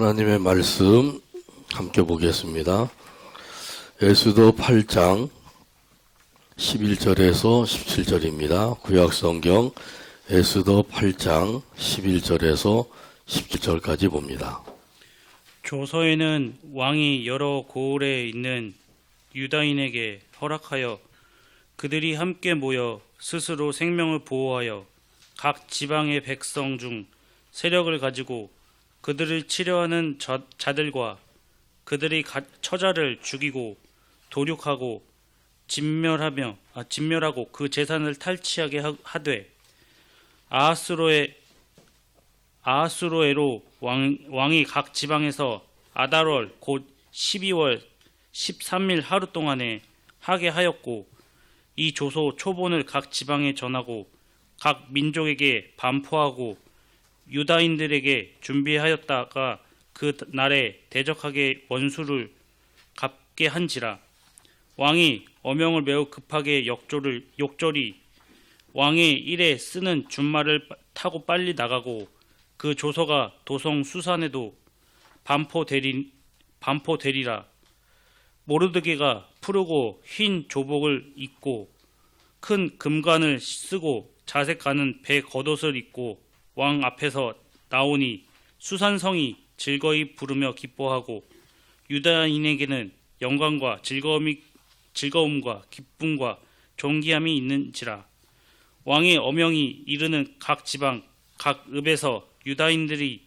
하나님의 말씀 함께 보겠습니다. 에스더 8장 11절에서 17절입니다. 구약성경 에스더 8장 11절에서 17절까지 봅니다. 조서에는 왕이 여러 고을에 있는 유다인에게 허락하여 그들이 함께 모여 스스로 생명을 보호하여 각 지방의 백성 중 세력을 가지고 그들을 치려하는 자들과 그들이 처자를 죽이고 도륙하고 진멸하고 그 재산을 탈취하게 하되 아하스로에로 왕이 각 지방에서 아달월 곧 12월 13일 하루 동안에 하게 하였고 이 조서 초본을 각 지방에 전하고 각 민족에게 반포하고 유다인들에게 준비하였다가 그 날에 대적하게 원수를 갚게 한지라. 왕이 어명을 매우 급하게 욕절이 왕의 일에 쓰는 준말을 타고 빨리 나가고 그 조서가 도성 수산에도 반포되리라. 모르드게가 푸르고 흰 조복을 입고 큰 금관을 쓰고 자색 가는 배 겉옷을 입고 왕 앞에서 나오니 수산성이 즐거이 부르며 기뻐하고 유다인에게는 영광과 즐거움과 기쁨과 존귀함이 있는지라. 왕의 어명이 이르는 각 지방 각 읍에서 유다인들이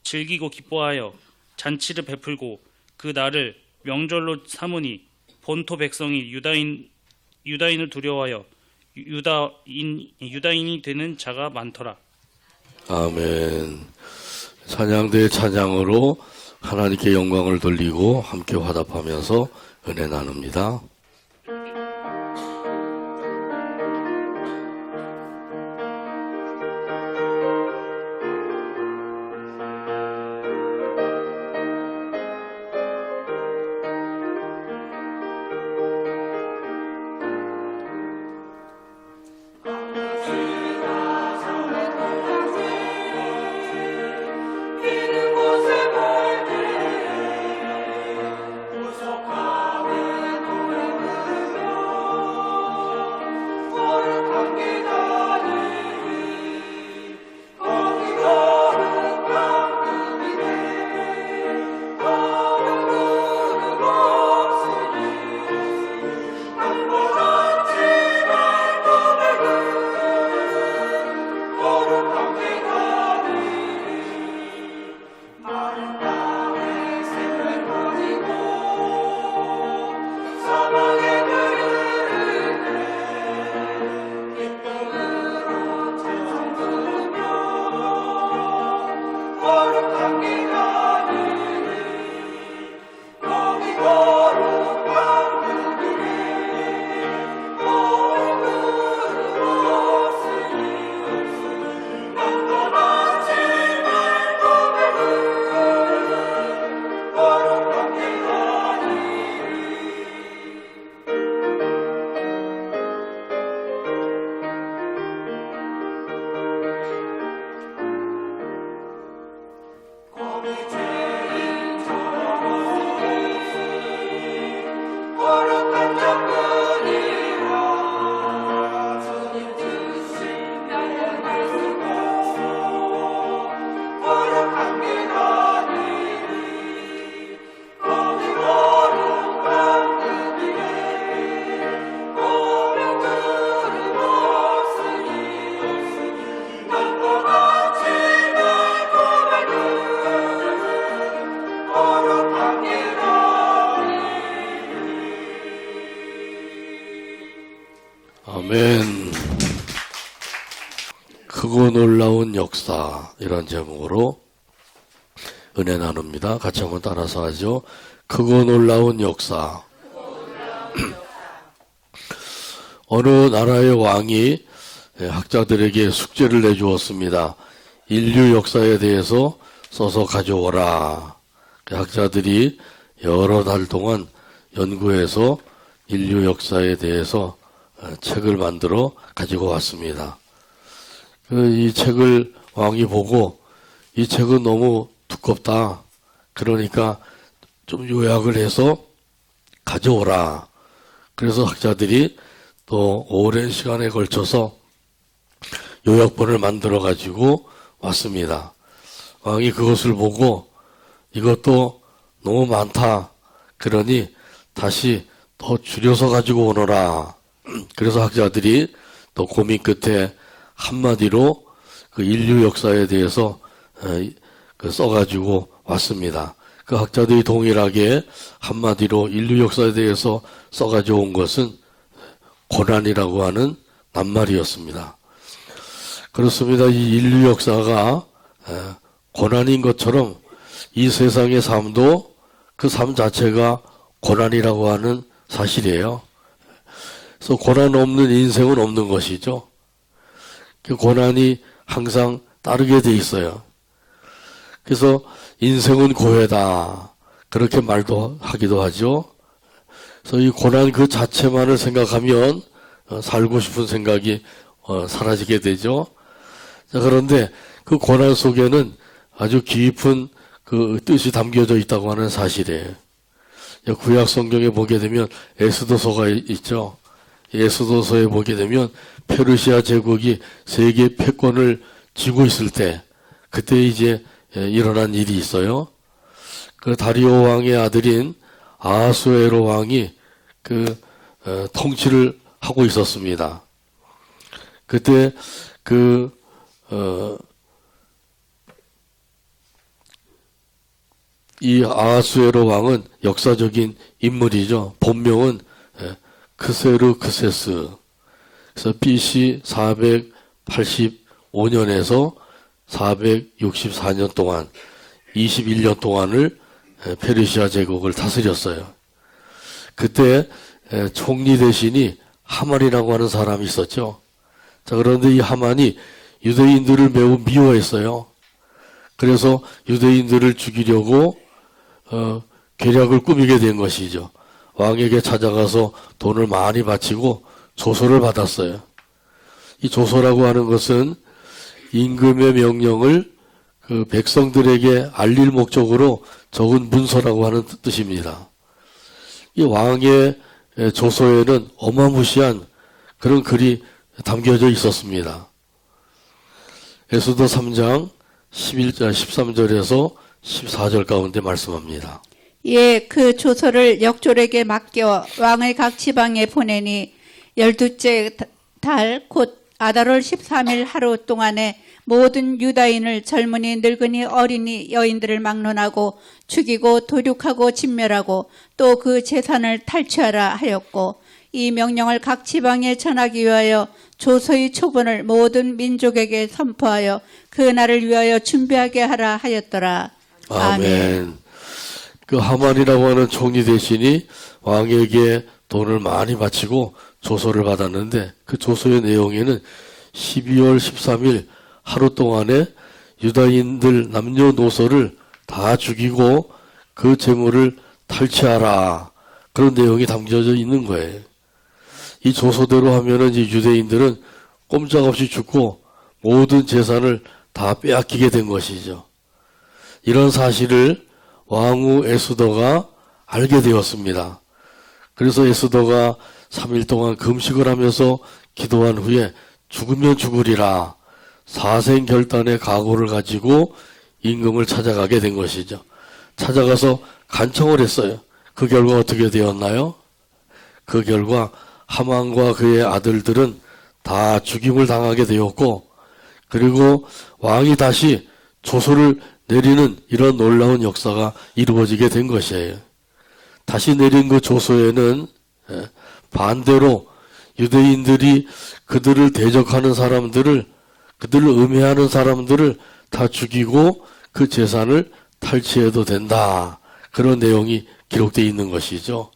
즐기고 기뻐하여 잔치를 베풀고 그 날을 명절로 삼으니 본토 백성이 유다인을 두려워하여 유다인이 되는 자가 많더라. 아멘. 찬양대의 찬양으로 하나님께 영광을 돌리고 함께 화답하면서 은혜 나눕니다. 아멘. 크고 놀라운 역사, 이런 제목으로 은혜 나눕니다. 같이 한번 따라서 하죠. 크고 놀라운 역사. 어느 나라의 왕이 학자들에게 숙제를 내주었습니다. 인류 역사에 대해서 써서 가져오라. 학자들이 여러 달 동안 연구해서 인류 역사에 대해서 책을 만들어 가지고 왔습니다. 이 책을 왕이 보고 이 책은 너무 두껍다. 그러니까 좀 요약을 해서 가져오라. 그래서 학자들이 또 오랜 시간에 걸쳐서 요약본을 만들어 가지고 왔습니다. 왕이 그것을 보고 이것도 너무 많다. 그러니 다시 더 줄여서 가지고 오너라. 그래서 학자들이 또 고민 끝에 한마디로 그 인류 역사에 대해서 써가지고 왔습니다. 그 학자들이 동일하게 한마디로 인류 역사에 대해서 써가지고 온 것은 고난이라고 하는 낱말이었습니다. 그렇습니다. 이 인류 역사가 고난인 것처럼 이 세상의 삶도 그 삶 자체가 고난이라고 하는 사실이에요. 그래서 고난 없는 인생은 없는 것이죠. 그 고난이 항상 따르게 돼 있어요. 그래서 인생은 고해다. 그렇게 말도 하기도 하죠. 그래서 이 고난 그 자체만을 생각하면 살고 싶은 생각이 사라지게 되죠. 자, 그런데 그 고난 속에는 아주 깊은 그 뜻이 담겨져 있다고 하는 사실이에요. 구약 성경에 보게 되면 에스더서가 있죠. 에스더서에 보게 되면 페르시아 제국이 세계 패권을 쥐고 있을 때 그때 이제 일어난 일이 있어요. 그 다리오 왕의 아들인 아하수에로 왕이 그 통치를 하고 있었습니다. 그때 이 아하수에로 왕은 역사적인 인물이죠. 본명은 크세르크세스. 그래서 BC 485년에서 464년 동안 21년 동안을 페르시아 제국을 다스렸어요. 그때 총리 대신이 하만이라고 하는 사람이 있었죠. 자, 그런데 이 하만이 유대인들을 매우 미워했어요. 그래서 유대인들을 죽이려고 계략을 꾸미게 된 것이죠. 왕에게 찾아가서 돈을 많이 바치고 조서를 받았어요. 이 조서라고 하는 것은 임금의 명령을 그 백성들에게 알릴 목적으로 적은 문서라고 하는 뜻입니다. 이 왕의 조서에는 어마무시한 그런 글이 담겨져 있었습니다. 에스더 3장 13절에서 14절 가운데 말씀합니다. 예, 그 조서를 역졸에게 맡겨 왕의 각 지방에 보내니 12째 달 곧 아달월 13일 하루 동안에 모든 유다인을 젊은이 늙은이 어린이 여인들을 막론하고 죽이고 도륙하고 진멸하고 또 그 재산을 탈취하라 하였고 이 명령을 각 지방에 전하기 위하여 조서의 초본을 모든 민족에게 선포하여 그 날을 위하여 준비하게 하라 하였더라. 아멘. 그 하만이라고 하는 총리 대신이 왕에게 돈을 많이 바치고 조서를 받았는데 그 조서의 내용에는 12월 13일 하루 동안에 유다인들 남녀노소를 다 죽이고 그 재물을 탈취하라. 그런 내용이 담겨져 있는 거예요. 이 조서대로 하면은 이제 유대인들은 꼼짝없이 죽고 모든 재산을 다 빼앗기게 된 것이죠. 이런 사실을 왕후 에스더가 알게 되었습니다. 그래서 에스더가 3일 동안 금식을 하면서 기도한 후에 죽으면 죽으리라 사생결단의 각오를 가지고 임금을 찾아가게 된 것이죠. 찾아가서 간청을 했어요. 그 결과 어떻게 되었나요? 그 결과 하만과 그의 아들들은 다 죽임을 당하게 되었고 그리고 왕이 다시 조서를 내리는 이런 놀라운 역사가 이루어지게 된 것이에요. 다시 내린 그 조서에는 반대로 유대인들이 그들을 대적하는 사람들을 그들을 음해하는 사람들을 다 죽이고 그 재산을 탈취해도 된다. 그런 내용이 기록되어 있는 것이죠.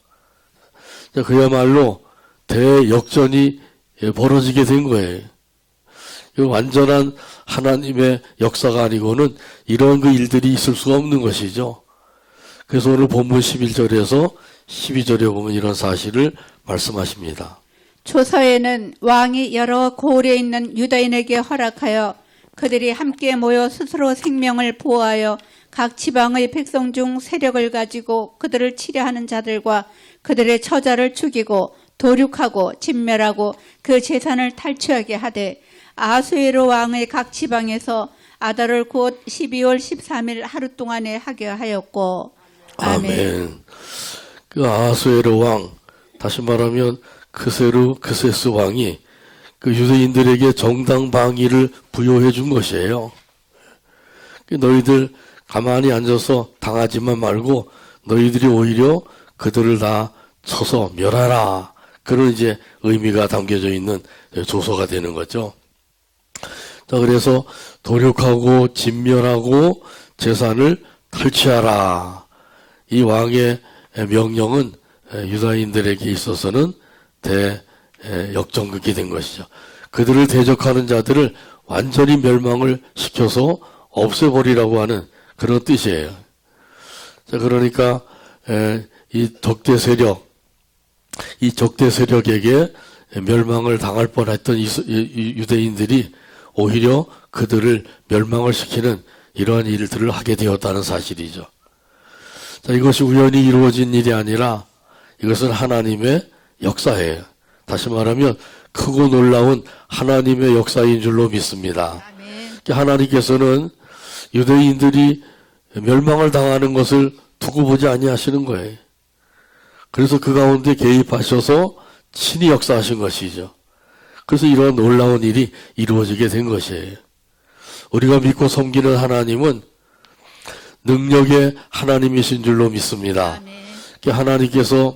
그야말로 대역전이 벌어지게 된 거예요. 완전한 하나님의 역사가 아니고는 이런 그 일들이 있을 수가 없는 것이죠. 그래서 오늘 본문 11절에서 12절에 보면 이런 사실을 말씀하십니다. 조서에는 왕이 여러 고을에 있는 유다인에게 허락하여 그들이 함께 모여 스스로 생명을 보호하여 각 지방의 백성 중 세력을 가지고 그들을 치려하는 자들과 그들의 처자를 죽이고 도륙하고 진멸하고 그 재산을 탈취하게 하되 아수에로 왕의 각 지방에서 아달을 곧 12월 13일 하루 동안에 하게 하였고. 아멘. 그 아하수에로 왕, 다시 말하면 크세스 왕이 그 유대인들에게 정당 방위를 부여해 준 것이에요. 너희들 가만히 앉아서 당하지만 말고 너희들이 오히려 그들을 다 쳐서 멸하라. 그런 이제 의미가 담겨져 있는 조서가 되는 거죠. 자, 그래서 도륙하고 진멸하고 재산을 탈취하라. 이 왕의 명령은 유다인들에게 있어서는 역전극이 된 것이죠. 그들을 대적하는 자들을 완전히 멸망을 시켜서 없애버리라고 하는 그런 뜻이에요. 자, 그러니까 이 적대 세력에게 멸망을 당할 뻔했던 유대인들이 오히려 그들을 멸망을 시키는 이러한 일들을 하게 되었다는 사실이죠. 자, 이것이 우연히 이루어진 일이 아니라 이것은 하나님의 역사예요. 다시 말하면 크고 놀라운 하나님의 역사인 줄로 믿습니다. 아멘. 하나님께서는 유대인들이 멸망을 당하는 것을 두고 보지 아니하시는 거예요. 그래서 그 가운데 개입하셔서 친히 역사하신 것이죠. 그래서 이런 놀라운 일이 이루어지게 된 것이에요. 우리가 믿고 섬기는 하나님은 능력의 하나님이신 줄로 믿습니다. 아멘. 하나님께서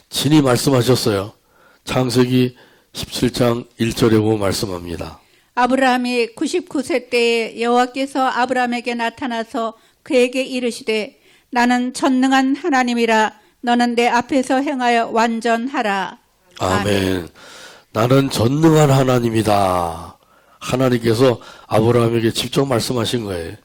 친히 말씀하셨어요. 창세기 17장 1절에 보면 말씀합니다. 아브라함이 99세 때에 여호와께서 아브라함에게 나타나서 그에게 이르시되 나는 전능한 하나님이라 너는 내 앞에서 행하여 완전하라. 아멘. 나는 전능한 하나님이다. 하나님께서 아브라함에게 직접 말씀하신 거예요.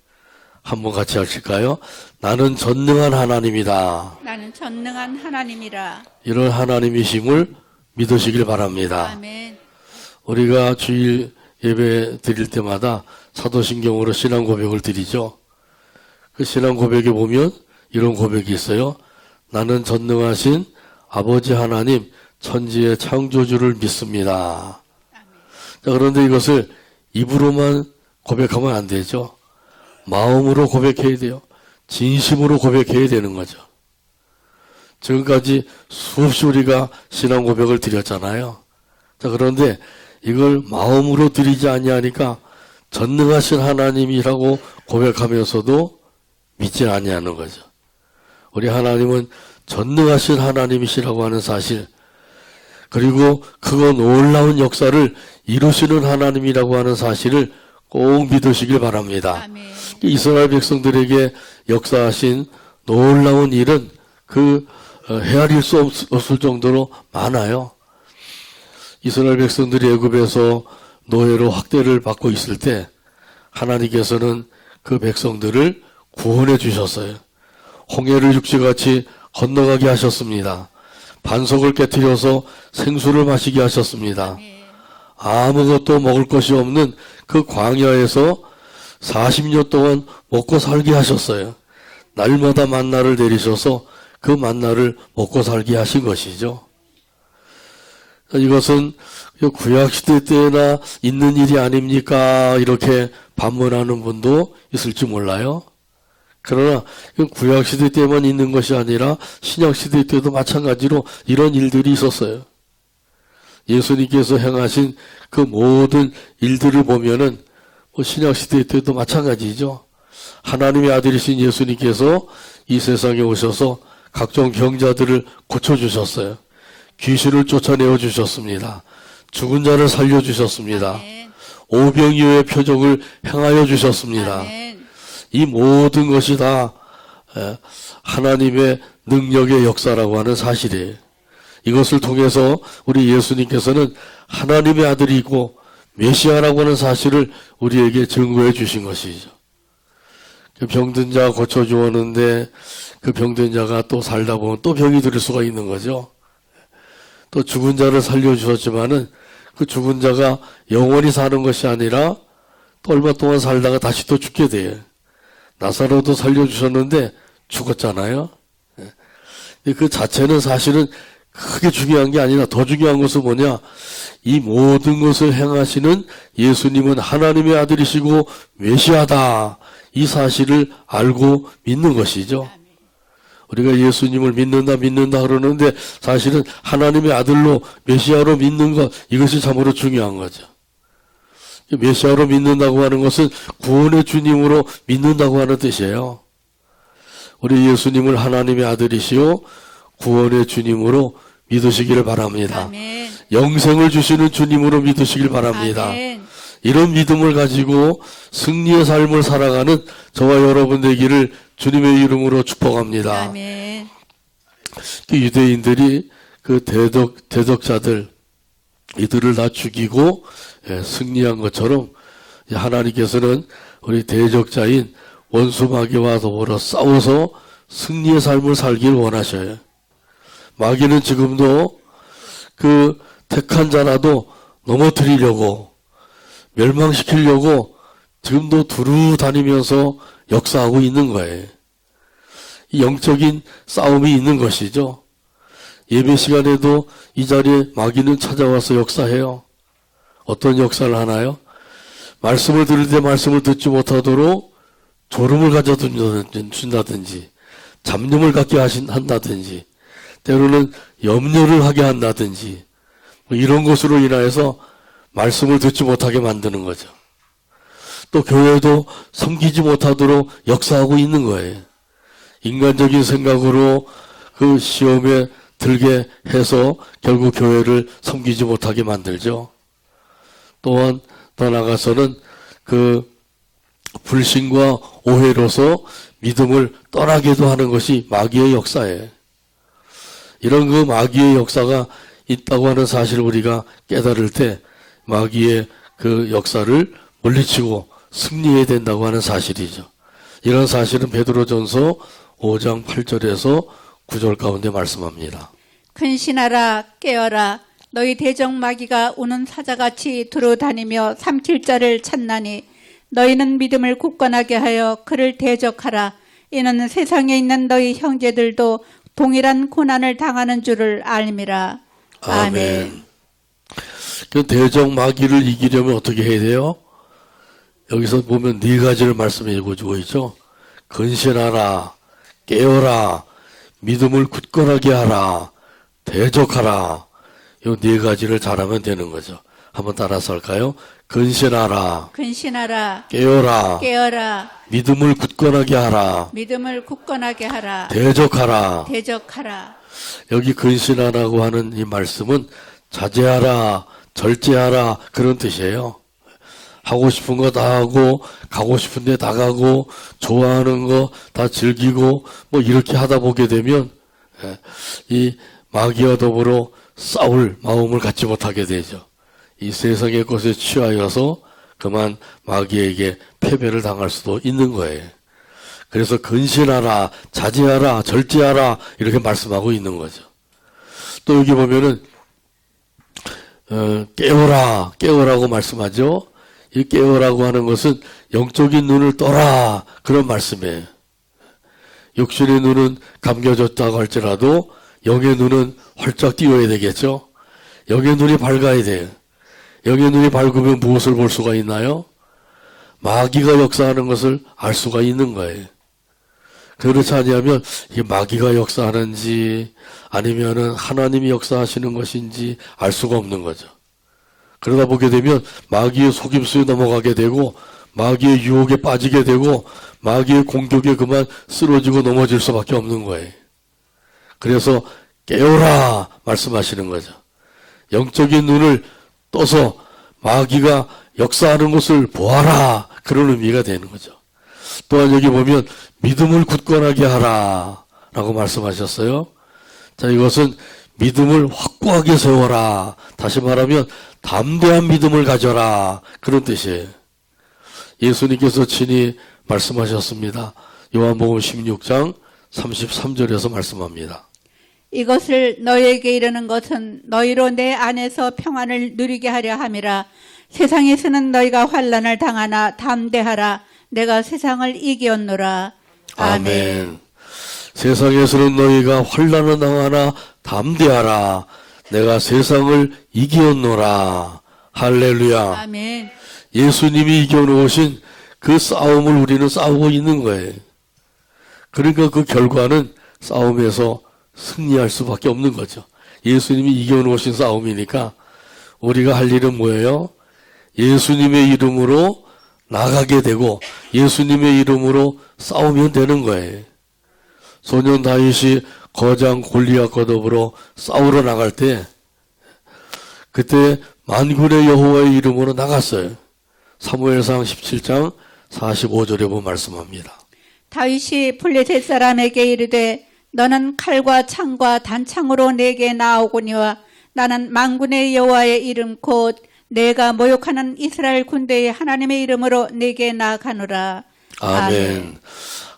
한번 같이 하실까요? 나는 전능한 하나님이다. 나는 전능한 하나님이라. 이런 하나님이심을 믿으시길 바랍니다. 아멘. 우리가 주일 예배 드릴 때마다 사도신경으로 신앙 고백을 드리죠. 그 신앙 고백에 보면 이런 고백이 있어요. 나는 전능하신 아버지 하나님 천지의 창조주를 믿습니다. 자, 그런데 이것을 입으로만 고백하면 안 되죠. 마음으로 고백해야 돼요. 진심으로 고백해야 되는 거죠. 지금까지 수없이 우리가 신앙 고백을 드렸잖아요. 자, 그런데 이걸 마음으로 드리지 아니하니까 전능하신 하나님이라고 고백하면서도 믿지 아니하는 거죠. 우리 하나님은 전능하신 하나님이시라고 하는 사실, 그리고 그거 놀라운 역사를 이루시는 하나님이라고 하는 사실을 꼭 믿으시길 바랍니다. 아멘. 이스라엘 백성들에게 역사하신 놀라운 일은 헤아릴 수 없을 정도로 많아요. 이스라엘 백성들이 애굽에서 노예로 학대를 받고 있을 때 하나님께서는 그 백성들을 구원해 주셨어요. 홍해를 육지같이 건너가게 하셨습니다. 반석을 깨뜨려서 생수를 마시게 하셨습니다. 아무것도 먹을 것이 없는 그 광야에서 40년 동안 먹고 살게 하셨어요. 날마다 만나를 내리셔서 그 만나를 먹고 살게 하신 것이죠. 이것은 구약시대 때나 있는 일이 아닙니까? 이렇게 반문하는 분도 있을지 몰라요. 그러나 구약시대 때만 있는 것이 아니라 신약시대 때도 마찬가지로 이런 일들이 있었어요. 예수님께서 행하신 그 모든 일들을 보면은 신약시대 때도 마찬가지죠. 하나님의 아들이신 예수님께서 이 세상에 오셔서 각종 병자들을 고쳐주셨어요. 귀신을 쫓아내어 주셨습니다. 죽은 자를 살려주셨습니다. 아멘. 오병이어의 표적을 행하여 주셨습니다. 아멘. 이 모든 것이 다 하나님의 능력의 역사라고 하는 사실이에요. 이것을 통해서 우리 예수님께서는 하나님의 아들이고 메시아라고 하는 사실을 우리에게 증거해 주신 것이죠. 그 병든 자 고쳐주었는데 그 병든 자가 또 살다 보면 또 병이 들 수가 있는 거죠. 또 죽은 자를 살려주셨지만은 그 죽은 자가 영원히 사는 것이 아니라 또 얼마 동안 살다가 다시 또 죽게 돼요. 나사로도 살려주셨는데 죽었잖아요. 예. 그 자체는 사실은 크게 중요한 게 아니라 더 중요한 것은 뭐냐? 이 모든 것을 행하시는 예수님은 하나님의 아들이시고 메시아다. 이 사실을 알고 믿는 것이죠. 우리가 예수님을 믿는다 그러는데 사실은 하나님의 아들로 메시아로 믿는 것, 이것이 참으로 중요한 거죠. 메시아로 믿는다고 하는 것은 구원의 주님으로 믿는다고 하는 뜻이에요. 우리 예수님을 하나님의 아들이시요 구원의 주님으로 믿으시기를 바랍니다. 아멘. 영생을 주시는 주님으로 믿으시길 바랍니다. 아멘. 이런 믿음을 가지고 승리의 삶을 살아가는 저와 여러분 되기를 주님의 이름으로 축복합니다. 아멘. 그 유대인들이 그 대적자들 이들을 다 죽이고 승리한 것처럼 하나님께서는 우리 대적자인 원수 마귀와 더불어 싸워서 승리의 삶을 살길 원하셔요. 마귀는 지금도 그 택한 자라도 넘어뜨리려고 멸망시키려고 지금도 두루 다니면서 역사하고 있는 거예요. 이 영적인 싸움이 있는 것이죠. 예배 시간에도 이 자리에 마귀는 찾아와서 역사해요. 어떤 역사를 하나요? 말씀을 들을 때 말씀을 듣지 못하도록 졸음을 가져준다든지 잡념을 갖게 한다든지 때로는 염려를 하게 한다든지 뭐 이런 것으로 인하여서 말씀을 듣지 못하게 만드는 거죠. 또 교회도 섬기지 못하도록 역사하고 있는 거예요. 인간적인 생각으로 그 시험에 들게 해서 결국 교회를 섬기지 못하게 만들죠. 또한 더 나아가서는 그 불신과 오해로서 믿음을 떠나게도 하는 것이 마귀의 역사예요. 이런 그 마귀의 역사가 있다고 하는 사실을 우리가 깨달을 때 마귀의 그 역사를 물리치고 승리해야 된다고 하는 사실이죠. 이런 사실은 베드로전서 5장 8절에서 9절 가운데 말씀합니다. 근신하라 깨어라 너희 대적 마귀가 우는 사자같이 두루다니며 삼킬 자를 찾나니 너희는 믿음을 굳건하게 하여 그를 대적하라. 이는 세상에 있는 너희 형제들도 동일한 고난을 당하는 줄을 알미라. 아멘. 그 대적 마귀를 이기려면 어떻게 해야 돼요? 여기서 보면 네 가지를 말씀해 주고 있죠. 근신하라, 깨어라, 믿음을 굳건하게 하라, 대적하라. 이 네 가지를 잘하면 되는 거죠. 한번 따라서 할까요? 근신하라, 근신하라 깨어라, 깨어라 믿음을 굳건하게 하라, 믿음을 굳건하게 하라. 대적하라. 대적하라. 여기 근신하라고 하는 이 말씀은 자제하라, 절제하라 그런 뜻이에요. 하고 싶은 거 다 하고 가고 싶은 데 다 가고 좋아하는 거 다 즐기고 뭐 이렇게 하다 보게 되면 이 마귀와 더불어 싸울 마음을 갖지 못하게 되죠. 이 세상의 것에 취하여서 그만 마귀에게 패배를 당할 수도 있는 거예요. 그래서 근신하라, 자제하라, 절제하라 이렇게 말씀하고 있는 거죠. 또 여기 보면은 깨어라고 말씀하죠. 이 깨어라고 하는 것은 영적인 눈을 떠라 그런 말씀이에요. 육신의 눈은 감겨졌다고 할지라도 영의 눈은 활짝 띄워야 되겠죠. 영의 눈이 밝아야 돼요. 영의 눈이 밝으면 무엇을 볼 수가 있나요? 마귀가 역사하는 것을 알 수가 있는 거예요. 그렇지 아니하면 이게 마귀가 역사하는지 아니면은 하나님이 역사하시는 것인지 알 수가 없는 거죠. 그러다 보게 되면 마귀의 속임수에 넘어가게 되고 마귀의 유혹에 빠지게 되고 마귀의 공격에 그만 쓰러지고 넘어질 수밖에 없는 거예요. 그래서 깨어라 말씀하시는 거죠. 영적인 눈을 떠서 마귀가 역사하는 것을 보아라 그런 의미가 되는 거죠. 또한 여기 보면 믿음을 굳건하게 하라 라고 말씀하셨어요. 자, 이것은 믿음을 확고하게 세워라. 다시 말하면 담대한 믿음을 가져라 그런 뜻이에요. 예수님께서 친히 말씀하셨습니다. 요한복음 16장 33절에서 말씀합니다. 이것을 너희에게 이르는 것은 너희로 내 안에서 평안을 누리게 하려 함이라. 세상에서는 너희가 환난을 당하나 담대하라. 내가 세상을 이기었노라. 아멘. 세상에서는 너희가 환난을 당하나 담대하라. 내가 세상을 이기었노라. 할렐루야. 아멘. 예수님이 이겨놓으신 그 싸움을 우리는 싸우고 있는 거예요. 그러니까 그 결과는 싸움에서 승리할 수밖에 없는 거죠. 예수님이 이겨놓으신 싸움이니까 우리가 할 일은 뭐예요? 예수님의 이름으로 나가게 되고 예수님의 이름으로 싸우면 되는 거예요. 소년 다윗이 거장 골리앗과 더불어 싸우러 나갈 때 그때 만군의 여호와의 이름으로 나갔어요. 사무엘상 17장 45절에 보면 말씀합니다. 다윗이 블레셋 사람에게 이르되 너는 칼과 창과 단창으로 내게 나오거니와 나는 만군의 여호와의 이름 곧 내가 모욕하는 이스라엘 군대의 하나님의 이름으로 내게 나가노라. 아멘.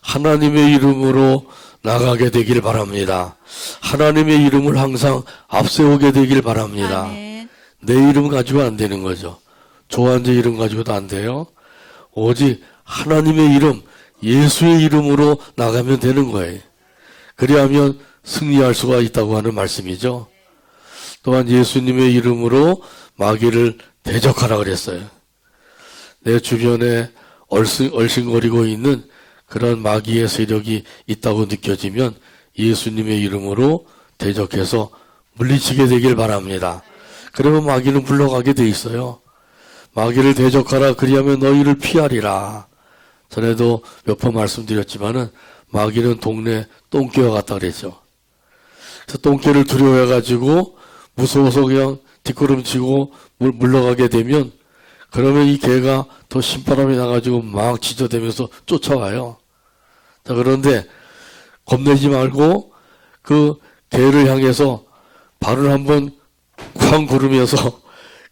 하나님의 이름으로 나가게 되길 바랍니다. 하나님의 이름을 항상 앞세우게 되길 바랍니다. 아멘. 내 이름 가지고 안 되는 거죠. 조한제 이름 가지고도 안 돼요. 오직 하나님의 이름, 예수의 이름으로 나가면 되는 거예요. 그리하면 승리할 수가 있다고 하는 말씀이죠. 또한 예수님의 이름으로 마귀를 대적하라 그랬어요. 내 주변에 얼씬거리고 있는 그런 마귀의 세력이 있다고 느껴지면 예수님의 이름으로 대적해서 물리치게 되길 바랍니다. 그러면 마귀는 물러가게 돼 있어요. 마귀를 대적하라 그리하면 너희를 피하리라. 전에도 몇 번 말씀드렸지만은 마귀는 동네 똥개와 같다 그랬죠. 그래서 똥개를 두려워해가지고 무서워서 그냥 뒷걸음치고 물러가게 되면 그러면 이 개가 더 신바람이 나가지고 막 지저대면서 쫓아와요. 자, 그런데 겁내지 말고 그 개를 향해서 발을 한번 쾅 구르면서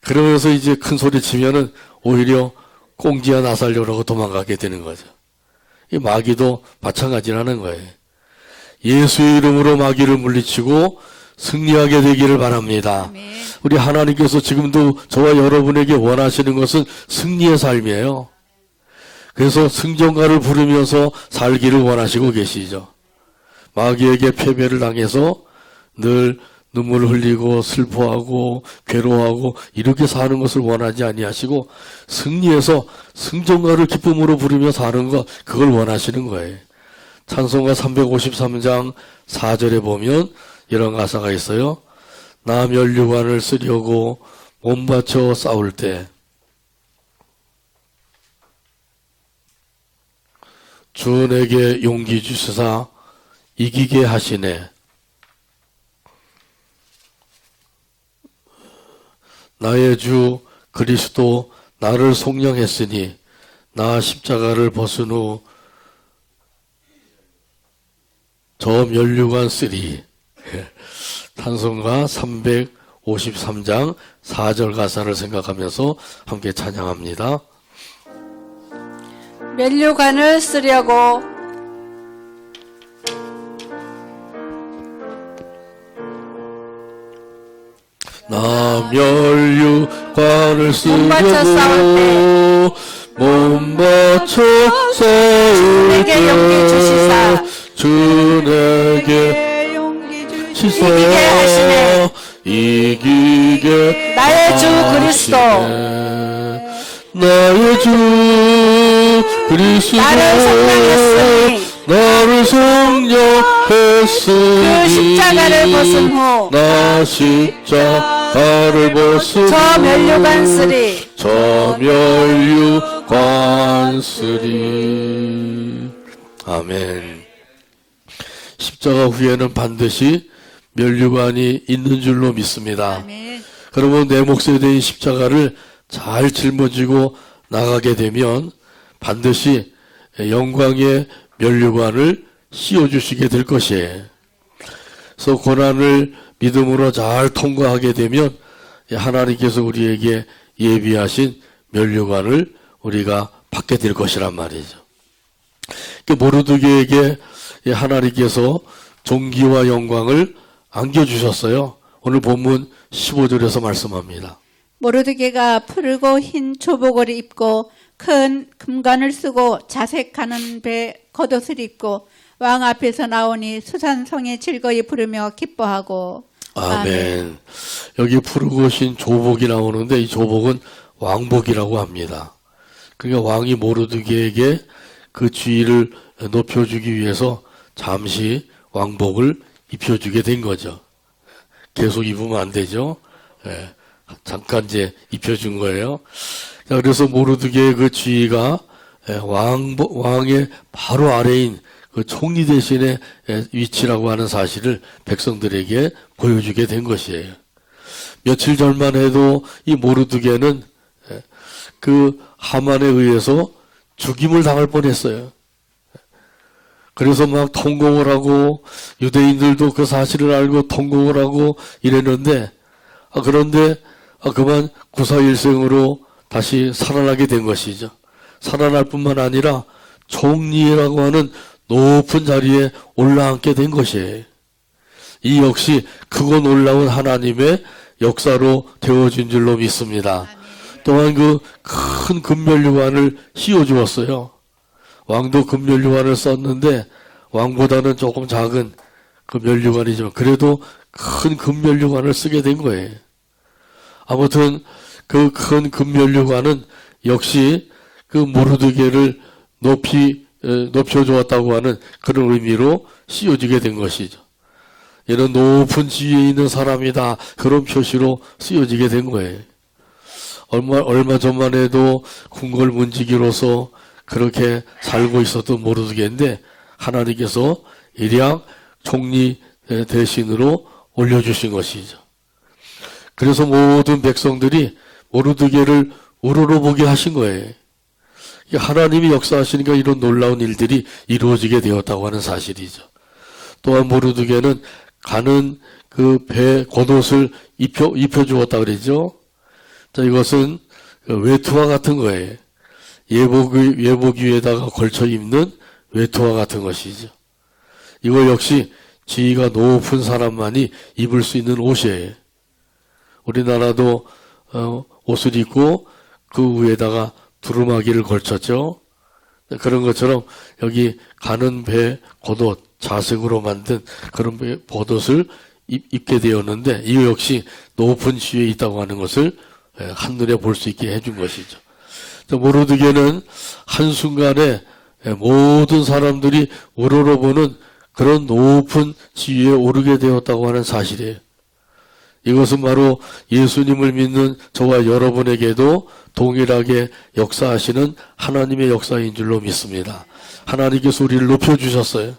그러면서 이제 큰 소리 치면은 오히려 꽁지야 나살려라고 도망가게 되는 거죠. 이 마귀도 마찬가지라는 거예요. 예수의 이름으로 마귀를 물리치고 승리하게 되기를 바랍니다. 아멘. 우리 하나님께서 지금도 저와 여러분에게 원하시는 것은 승리의 삶이에요. 그래서 승전가를 부르면서 살기를 원하시고 계시죠. 마귀에게 패배를 당해서 늘 눈물을 흘리고 슬퍼하고 괴로워하고 이렇게 사는 것을 원하지 아니하시고 승리해서 승전가를 기쁨으로 부르며 사는 것, 그걸 원하시는 거예요. 찬송가 353장 4절에 보면 이런 가사가 있어요. 나 면류관을 쓰려고 몸바쳐 싸울 때 주 내게 용기 주시사 이기게 하시네. 나의 주 그리스도 나를 속량했으니 나 십자가를 벗은 후 저 면류관 쓰리. 찬송가 353장 4절 가사를 생각하면서 함께 찬양합니다. 면류관을 쓰려고 나 면류관을 몸바쳐 싸울 쓰려고 몸바쳐 싸울 내게 용기 주시사 때 주 내게 용기 주시 시사 이기게 하시네. 이기게 나의 주 그리스도 하시네. 나의 주 그리스도 나를 속량했으니 나를 속량했으니 그 십자가를 벗은 후 나 십자가를 벗은 저 후 면류관 쓰리 저 면류관 쓰리. 아멘. 십자가 후에는 반드시 면류관이 있는 줄로 믿습니다. 아멘. 그러면 내 몫에 대한 십자가를 잘 짊어지고 나가게 되면 반드시 영광의 면류관을 씌워주시게 될 것이에요. 그래서 고난을 믿음으로 잘 통과하게 되면 하나님께서 우리에게 예비하신 면류관을 우리가 받게 될 것이란 말이죠. 모르드게에게 하나님께서 존귀와 영광을 안겨주셨어요. 오늘 본문 15절에서 말씀합니다. 모르드게가 푸르고 흰 조복을 입고 큰 금관을 쓰고 자색하는 배 겉옷을 입고 왕 앞에서 나오니 수산성에 즐거이 부르며 기뻐하고. 아멘. 여기 푸르고 신 조복이 나오는데 이 조복은 왕복이라고 합니다. 그러니까 왕이 모르드게에게 그 지위를 높여주기 위해서 잠시 왕복을 입혀주게 된 거죠. 계속 입으면 안 되죠. 예, 잠깐 이제 입혀준 거예요. 자, 그래서 모르드게의 그 지위가 왕의 바로 아래인 그 총리 대신의 위치라고 하는 사실을 백성들에게 보여주게 된 것이에요. 며칠 전만 해도 이 모르드게는 그 하만에 의해서 죽임을 당할 뻔했어요. 그래서 막 통곡을 하고 유대인들도 그 사실을 알고 통곡을 하고 이랬는데 그런데 그만 구사일생으로 다시 살아나게 된 것이죠. 살아날 뿐만 아니라 총리라고 하는 높은 자리에 올라앉게 된 것이에요. 이 역시 크고 놀라운 하나님의 역사로 되어진 줄로 믿습니다. 또한 그 큰 금면류관을 씌워주었어요. 왕도 금면류관을 썼는데 왕보다는 조금 작은 그 면류관이죠. 그래도 큰 금면류관을 쓰게 된 거예요. 아무튼 그 큰 금면류관은 역시 그 모르드게를 높여주었다고 하는 그런 의미로 씌워지게 된 것이죠. 얘는 높은 지위에 있는 사람이다. 그런 표시로 쓰여지게 된 거예요. 얼마 전만 해도 궁궐문지기로서 그렇게 살고 있었던 모르드게인데 하나님께서 일약 총리 대신으로 올려주신 것이죠. 그래서 모든 백성들이 모르드게를 우러러보게 하신 거예요. 하나님이 역사하시니까 이런 놀라운 일들이 이루어지게 되었다고 하는 사실이죠. 또한 모르드게는 가는 그 배 겉옷을 입혀주었다 그러죠. 자, 이것은 외투와 같은 거예요. 예복 위에다가 걸쳐 입는 외투와 같은 것이죠. 이거 역시 지위가 높은 사람만이 입을 수 있는 옷이에요. 우리나라도 옷을 입고 그 위에다가 두루마기를 걸쳤죠. 그런 것처럼 여기 가는 배 겉옷, 자색으로 만든 그런 배 겉옷을 입게 되었는데 이 역시 높은 지위에 있다고 하는 것을 한눈에 볼 수 있게 해준 것이죠. 모르드게는 한순간에 모든 사람들이 우러러보는 그런 높은 지위에 오르게 되었다고 하는 사실이에요. 이것은 바로 예수님을 믿는 저와 여러분에게도 동일하게 역사하시는 하나님의 역사인 줄로 믿습니다. 하나님께서 우리를 높여주셨어요.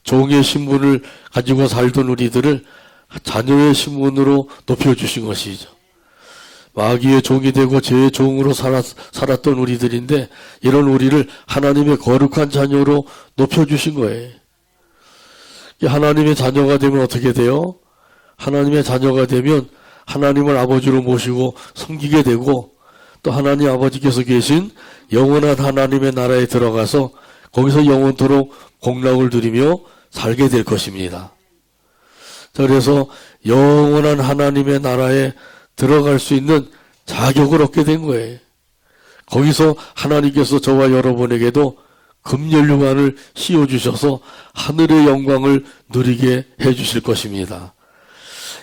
종의 신분을 가지고 살던 우리들을 자녀의 신분으로 높여주신 것이죠. 마귀의 종이 되고 죄의 종으로 살았던 우리들인데 이런 우리를 하나님의 거룩한 자녀로 높여주신 거예요. 하나님의 자녀가 되면 어떻게 돼요? 하나님의 자녀가 되면 하나님을 아버지로 모시고 섬기게 되고 또 하나님 아버지께서 계신 영원한 하나님의 나라에 들어가서 거기서 영원토록 공락을 누리며 살게 될 것입니다. 자, 그래서 영원한 하나님의 나라에 들어갈 수 있는 자격을 얻게 된 거예요. 거기서 하나님께서 저와 여러분에게도 금면류관을 씌워주셔서 하늘의 영광을 누리게 해주실 것입니다.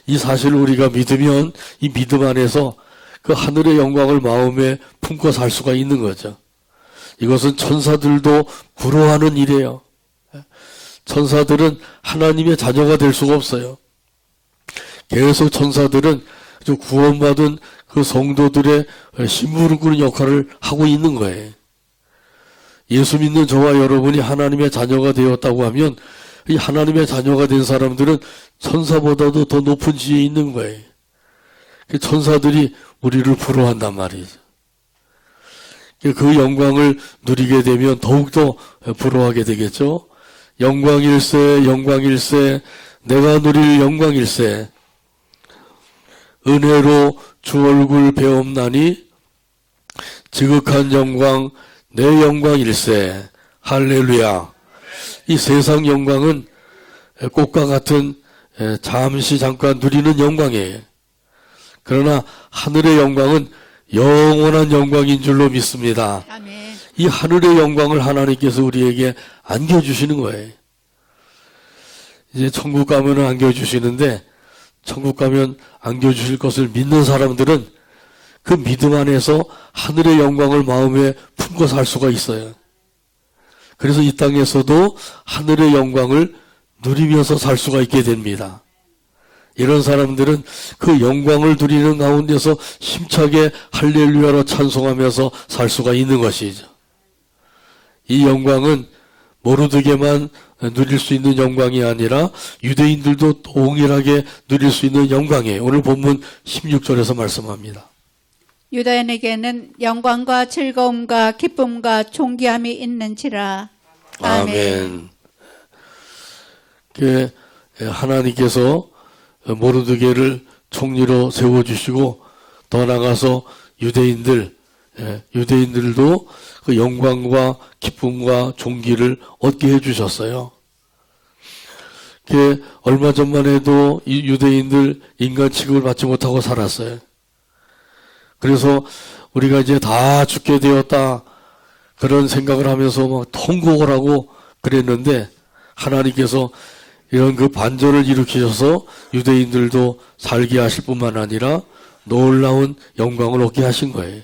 이 사실을 우리가 믿으면 이 믿음 안에서 그 하늘의 영광을 마음에 품고 살 수가 있는 거죠. 이것은 천사들도 부러워하는 일이에요. 천사들은 하나님의 자녀가 될 수가 없어요. 계속 천사들은 구원받은 그 성도들의 심부름 역할을 하고 있는 거예요. 예수 믿는 저와 여러분이 하나님의 자녀가 되었다고 하면 이 하나님의 자녀가 된 사람들은 천사보다도 더 높은 지위에 있는 거예요. 천사들이 우리를 부러워한단 말이죠. 그 영광을 누리게 되면 더욱더 부러워하게 되겠죠. 영광일세, 영광일세, 내가 누릴 영광일세. 은혜로 주 얼굴 배옵나니 지극한 영광, 내 영광일세. 할렐루야. 이 세상 영광은 꽃과 같은 잠시 잠깐 누리는 영광이에요. 그러나 하늘의 영광은 영원한 영광인 줄로 믿습니다. 아멘. 이 하늘의 영광을 하나님께서 우리에게 안겨주시는 거예요. 이제 천국 가면은 안겨주시는데, 천국 가면 안겨주실 것을 믿는 사람들은 그 믿음 안에서 하늘의 영광을 마음에 품고 살 수가 있어요. 그래서 이 땅에서도 하늘의 영광을 누리면서 살 수가 있게 됩니다. 이런 사람들은 그 영광을 누리는 가운데서 힘차게 할렐루야로 찬송하면서 살 수가 있는 것이죠. 이 영광은 모르드게만 누릴 수 있는 영광이 아니라 유대인들도 동일하게 누릴 수 있는 영광이에요. 오늘 본문 16절에서 말씀합니다. 유다인에게는 영광과 즐거움과 기쁨과 존귀함이 있는지라. 아멘. 하나님께서 모르드게를 총리로 세워주시고 더 나아가서 유대인들도 그 영광과 기쁨과 존귀를 얻게 해주셨어요. 얼마 전만 해도 이 유대인들 인간 취급을 받지 못하고 살았어요. 그래서 우리가 이제 다 죽게 되었다 그런 생각을 하면서 막 통곡을 하고 그랬는데 하나님께서 이런 그 반전을 일으키셔서 유대인들도 살게 하실 뿐만 아니라 놀라운 영광을 얻게 하신 거예요.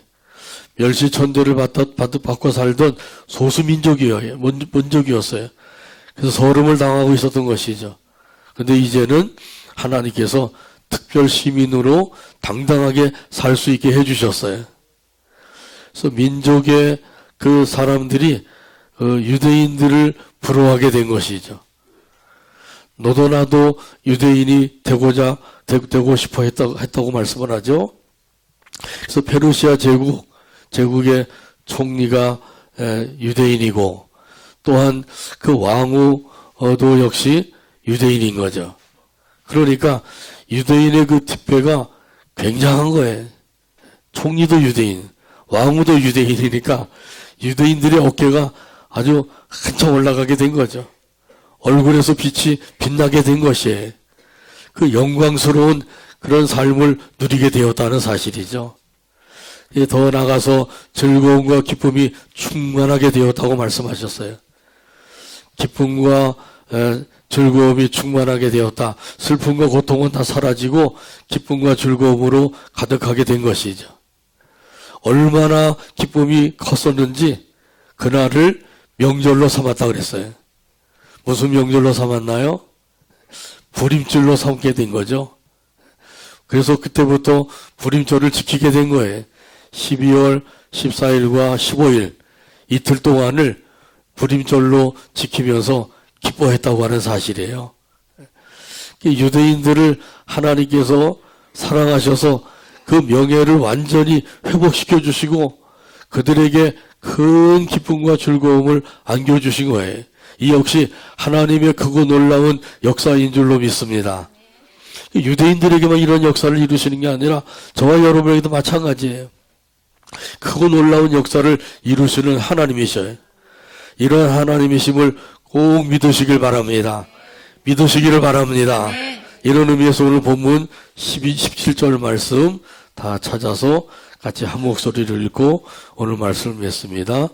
멸시천대를 받고 살던 소수민족이었어요. 민족이었어요. 그래서 서름을 당하고 있었던 것이죠. 그런데 이제는 하나님께서 특별 시민으로 당당하게 살 수 있게 해주셨어요. 그래서 민족의 그 사람들이 유대인들을 부러워하게 된 것이죠. 너도 나도 유대인이 되고 싶어 했다고 말씀을 하죠. 그래서 페르시아 제국의 총리가 유대인이고 또한 그 왕후도 역시 유대인인 거죠. 그러니까 유대인의 그 특배가 굉장한 거예요. 총리도 유대인, 왕후도 유대인이니까 유대인들의 어깨가 아주 한참 올라가게 된 거죠. 얼굴에서 빛이 빛나게 된 것이에요. 그 영광스러운 그런 삶을 누리게 되었다는 사실이죠. 더 나아가서 즐거움과 기쁨이 충만하게 되었다고 말씀하셨어요. 기쁨과 즐거움이 충만하게 되었다. 슬픔과 고통은 다 사라지고 기쁨과 즐거움으로 가득하게 된 것이죠. 얼마나 기쁨이 컸었는지 그날을 명절로 삼았다 그랬어요. 무슨 명절로 삼았나요? 불임절로 삼게 된 거죠. 그래서 그때부터 불임절을 지키게 된 거예요. 12월 14일과 15일 이틀 동안을 불임절로 지키면서 기뻐했다고 하는 사실이에요. 유대인들을 하나님께서 사랑하셔서 그 명예를 완전히 회복시켜 주시고 그들에게 큰 기쁨과 즐거움을 안겨주신 거예요. 이 역시 하나님의 크고 놀라운 역사인 줄로 믿습니다. 유대인들에게만 이런 역사를 이루시는 게 아니라 저와 여러분에게도 마찬가지예요. 크고 놀라운 역사를 이루시는 하나님이셔요. 이런 하나님이심을 꼭 믿으시길 바랍니다. 믿으시기를 바랍니다. 이런 의미에서 오늘 본문 17절 말씀 다 찾아서 같이 한 목소리를 읽고 오늘 말씀을 맺습니다.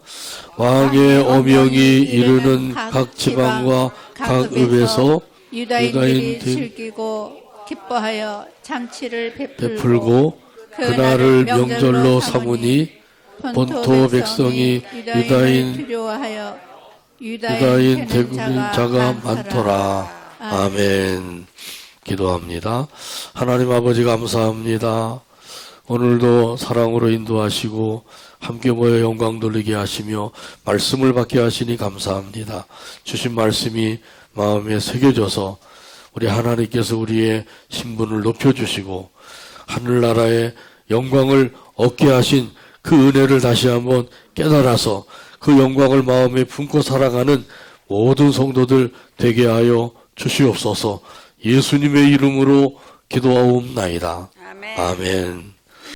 왕의 어명이 이르는 각 지방과 각 읍에서 유다인들이 즐기고 기뻐하여 잔치를 베풀고 그날을 명절로 삼으니 본토 백성이 유다인 두려워하여 유다인 되는 자가 많더라. 아멘. 기도합니다. 하나님 아버지 감사합니다. 오늘도 사랑으로 인도하시고 함께 모여 영광 돌리게 하시며 말씀을 받게 하시니 감사합니다. 주신 말씀이 마음에 새겨져서 우리 하나님께서 우리의 신분을 높여주시고 하늘나라의 영광을 얻게 하신 그 은혜를 다시 한번 깨달아서 그 영광을 마음에 품고 살아가는 모든 성도들 되게 하여 주시옵소서. 예수님의 이름으로 기도하옵나이다. 아멘. 아멘.